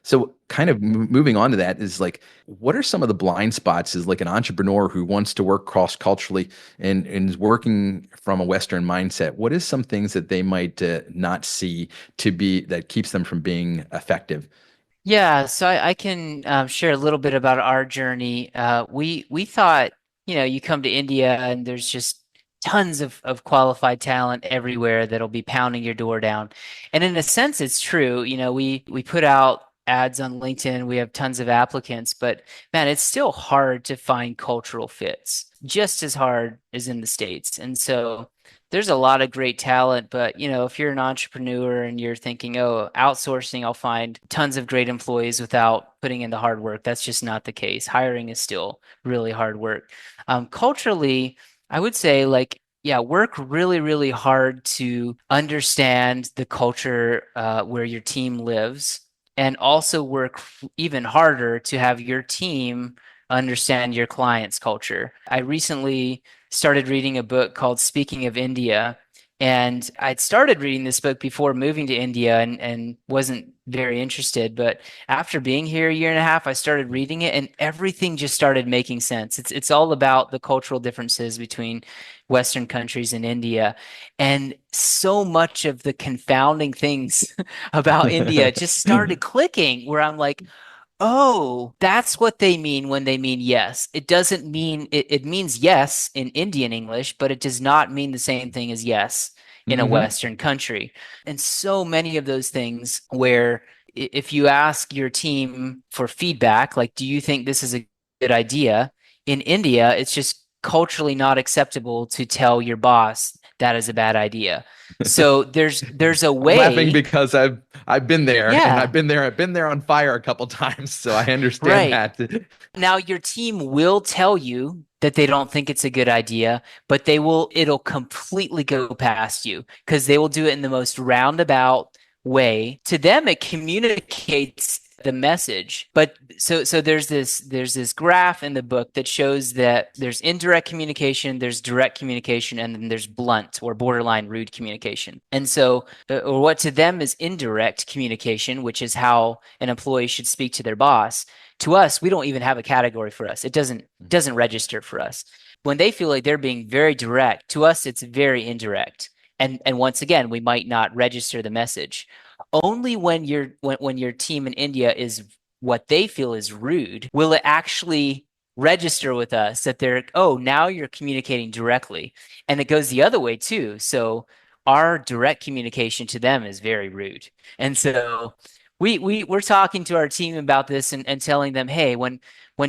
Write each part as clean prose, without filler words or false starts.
So kind of moving on to that is like, what are some of the blind spots as like an entrepreneur who wants to work cross-culturally and is working from a Western mindset? What is some things that they might not see to be that keeps them from being effective? Yeah, so I can share a little bit about our journey. We thought, you come to India and there's just tons of qualified talent everywhere that'll be pounding your door down. And in a sense, it's true. We put out ads on LinkedIn, we have tons of applicants, but man, it's still hard to find cultural fits, just as hard as in the States. And so there's a lot of great talent, but if you're an entrepreneur and you're thinking, oh, outsourcing, I'll find tons of great employees without putting in the hard work. That's just not the case. Hiring is still really hard work. Culturally, I would say like, yeah, work really, really hard to understand the culture where your team lives, and also work even harder to have your team understand your client's culture. I recently started reading a book called Speaking of India. And I'd started reading this book before moving to India and wasn't very interested. But after being here a year and a half, I started reading it and everything just started making sense. It's all about the cultural differences between Western countries and India. And so much of the confounding things about India just started clicking where I'm like, oh, that's what they mean when they mean yes. It doesn't mean it means yes in Indian English, but it does not mean the same thing as yes in a Hmm. Western country. And so many of those things where if you ask your team for feedback, like, do you think this is a good idea? In India, it's just culturally not acceptable to tell your boss that is a bad idea. So there's a I'm laughing way, because I've been there and yeah, I've been there on fire a couple times, so I understand right. that. Now, your team will tell you that they don't think it's a good idea, but it'll completely go past you because they will do it in the most roundabout way. To them, it communicates the message. But so there's this graph in the book that shows that there's indirect communication, there's direct communication, and then there's blunt or borderline rude communication. And so, or what to them is indirect communication, which is how an employee should speak to their boss. To us, we don't even have a category for us. It doesn't register for us. When they feel like they're being very direct, to us it's very indirect. And once again, we might not register the message. Only when your team in India is what they feel is rude, will it actually register with us that they're, oh, now you're communicating directly. And it goes the other way too. So our direct communication to them is very rude. And so we're talking to our team about this and telling them, hey, when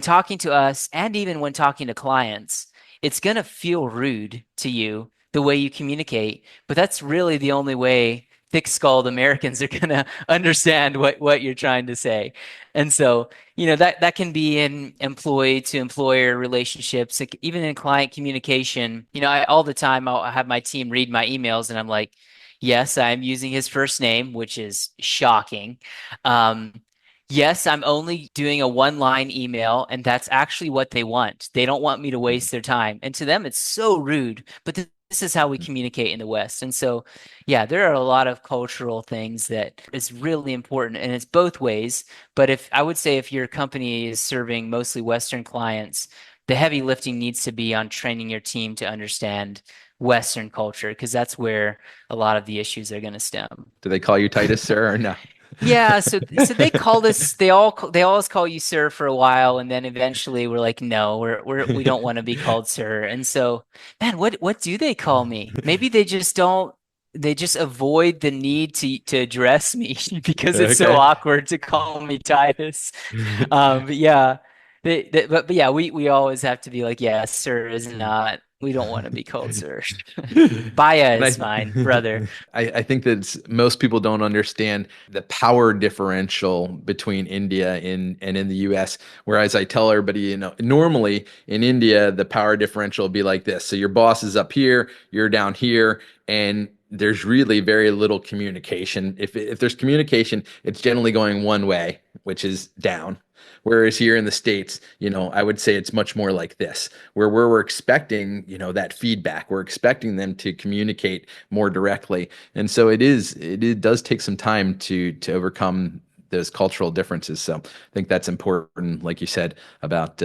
talking to us and even when talking to clients, it's gonna feel rude to you the way you communicate, but that's really the only way thick-skulled Americans are gonna understand what you're trying to say. And so, that can be in employee to employer relationships, like even in client communication. All the time I'll have my team read my emails and I'm like, yes, I'm using his first name, which is shocking. Um, yes, I'm only doing a one-line email, and that's actually what they want. They don't want me to waste their time. And to them, it's so rude, but this is how we communicate in the West. And so, yeah, there are a lot of cultural things that is really important, and it's both ways. But if I would say if your company is serving mostly Western clients, the heavy lifting needs to be on training your team to understand Western culture, because that's where a lot of the issues are going to stem. Do they call you Titus, sir, or no? Yeah, so they called us. They always call you sir for a while, and then eventually we're like, no, we don't want to be called sir. And so, man, what do they call me? Maybe they just don't. They just avoid the need to address me because it's so Okay. awkward to call me Titus. But yeah, but yeah, we always have to be like, yeah, sir is not. We don't want to be called sir. Baya And is fine, brother. I think that most people don't understand the power differential between India and in the US. Whereas I tell everybody, normally in India, the power differential will be like this. So your boss is up here, you're down here, and there's really very little communication. If there's communication, it's generally going one way, which is down. Whereas here in the States, I would say it's much more like this, where we're expecting, that feedback. We're expecting them to communicate more directly. And so it does take some time to overcome those cultural differences. So I think that's important, like you said, about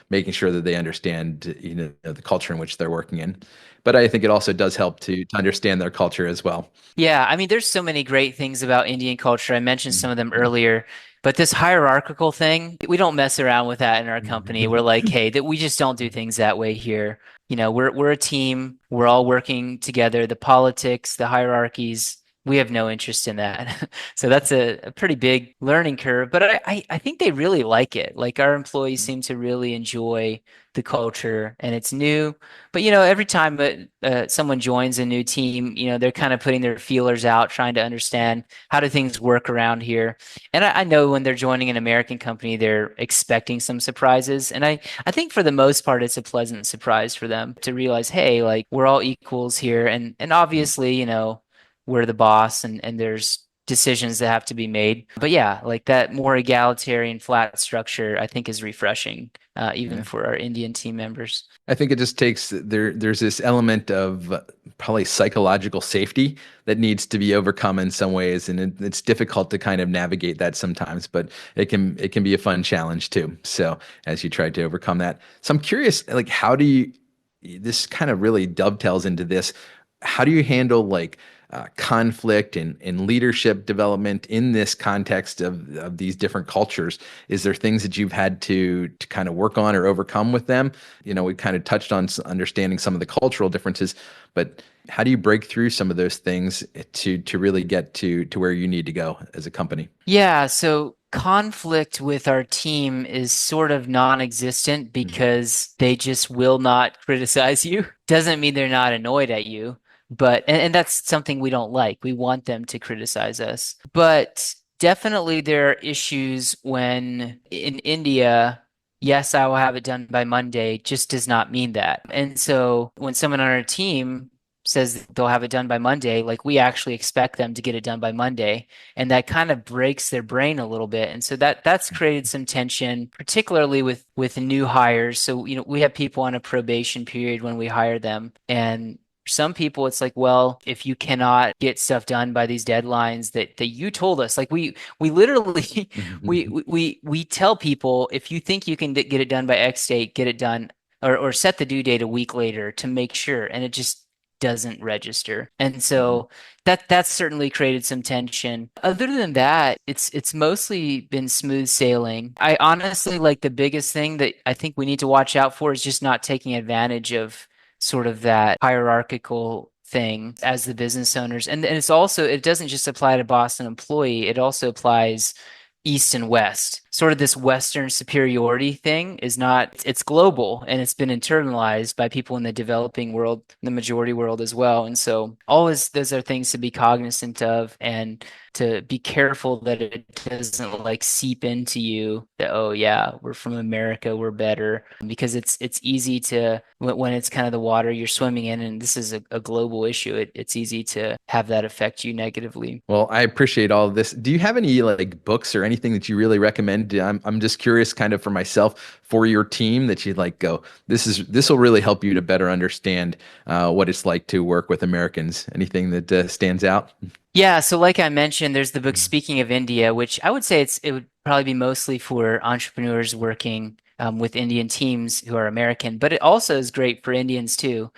making sure that they understand the culture in which they're working in. But I think it also does help to understand their culture as well. Yeah, I mean, there's so many great things about Indian culture. I mentioned some of them Mhm. earlier, but this hierarchical thing, we don't mess around with that in our company. We're Mhm. like, hey, that we just don't do things that way here. We're a team. We're all working together. The politics, the hierarchies, we have no interest in that. So that's a pretty big learning curve. But I think they really like it. Like our employees seem to really enjoy the culture, and it's new. But every time someone joins a new team, they're kind of putting their feelers out, trying to understand how do things work around here. And I know when they're joining an American company, they're expecting some surprises. And I think for the most part, it's a pleasant surprise for them to realize, hey, like we're all equals here. And obviously, we're the boss and there's decisions that have to be made. But yeah, like that more egalitarian, flat structure, I think is refreshing, even Yeah. for our Indian team members. I think it just takes there's this element of probably psychological safety that needs to be overcome in some ways, and it's difficult to kind of navigate that sometimes, but it can be a fun challenge too. So as you try to overcome that, so I'm curious, like how do you this kind of really dovetails into this. How do you handle like conflict and leadership development in this context of these different cultures? Is there things that you've had to kind of work on or overcome with them? We kind of touched on understanding some of the cultural differences, but how do you break through some of those things to really get to where you need to go as a company? Yeah, so conflict with our team is sort of non-existent Mhm. because they just will not criticize you. Doesn't mean they're not annoyed at you, but and that's something we don't like. We want them to criticize us. But definitely there are issues when in India, yes, I will have it done by Monday, just does not mean that. And so when someone on our team says they'll have it done by Monday, like we actually expect them to get it done by Monday, and that kind of breaks their brain a little bit. And so that's created some tension, particularly with new hires. So we have people on a probation period when we hire them, and some people it's like, well, if you cannot get stuff done by these deadlines that you told us, like we literally we tell people, if you think you can get it done by X date, get it done, or set the due date a week later to make sure, and it just doesn't register. And Mhm. so that's certainly created some tension. Other than that, it's mostly been smooth sailing. I honestly like the biggest thing that I think we need to watch out for is just not taking advantage of sort of that hierarchical thing as the business owners. And it's also, it doesn't just apply to boss and employee, it also applies East and West. Sort of this Western superiority thing is not, it's global and it's been internalized by people in the developing world, the majority world as well. And so, always those are things to be cognizant of and to be careful that it doesn't like seep into you that, oh, yeah, we're from America, we're better. Because it's easy to, when it's kind of the water you're swimming in, and this is a global issue, it's easy to have that affect you negatively. Well, I appreciate all of this. Do you have any like books or anything that you really recommend? I'm just curious kind of for myself, for your team, that you'd like go, this will really help you to better understand what it's like to work with Americans. Anything that stands out? Yeah, so like I mentioned, there's the book Speaking of India, which I would say it would probably be mostly for entrepreneurs working with Indian teams who are American, but it also is great for Indians too.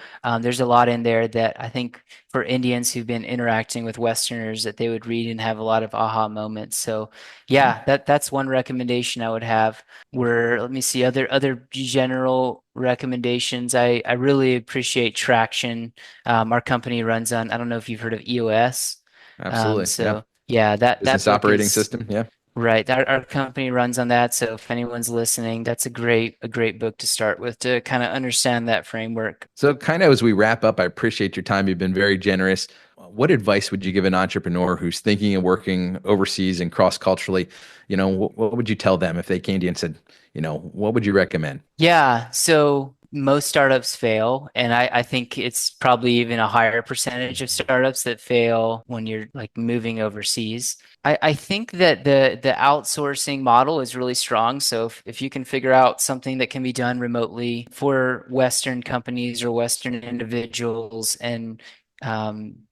There's a lot in there that I think for Indians who've been interacting with Westerners that they would read and have a lot of aha moments. So Mhm. yeah, that's one recommendation I would have. Where let me see other general recommendations. I really appreciate Traction. Our company runs on, I don't know if you've heard of EOS. Absolutely. Yeah. So yeah, that Business book operating is system. Yeah. right. Our company runs on that. So if anyone's listening, that's a great book to start with to kind of understand that framework. So, kind of as we wrap up, I appreciate your time. You've been very generous. What advice would you give an entrepreneur who's thinking of working overseas and cross culturally? What would you tell them if they came to you and said, what would you recommend? Yeah, so most startups fail, and I think it's probably even a higher percentage of startups that fail when you're like moving overseas. I think that the outsourcing model is really strong. So if you can figure out something that can be done remotely for Western companies or Western individuals and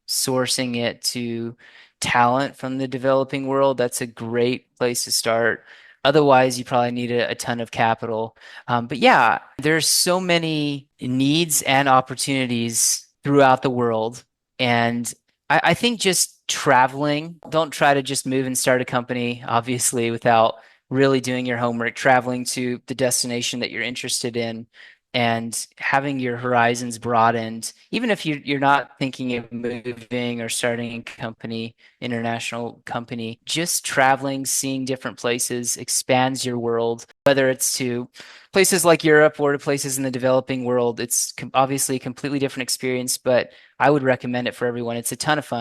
sourcing it to talent from the developing world, that's a great place to start. Otherwise, you probably need a ton of capital. But yeah, there's so many needs and opportunities throughout the world. And I think just traveling, don't try to just move and start a company, obviously, without really doing your homework, traveling to the destination that you're interested in and having your horizons broadened, even if you're not thinking of moving or starting a company, international company, just traveling, seeing different places expands your world, whether it's to places like Europe or to places in the developing world. It's obviously a completely different experience, but I would recommend it for everyone. It's a ton of fun.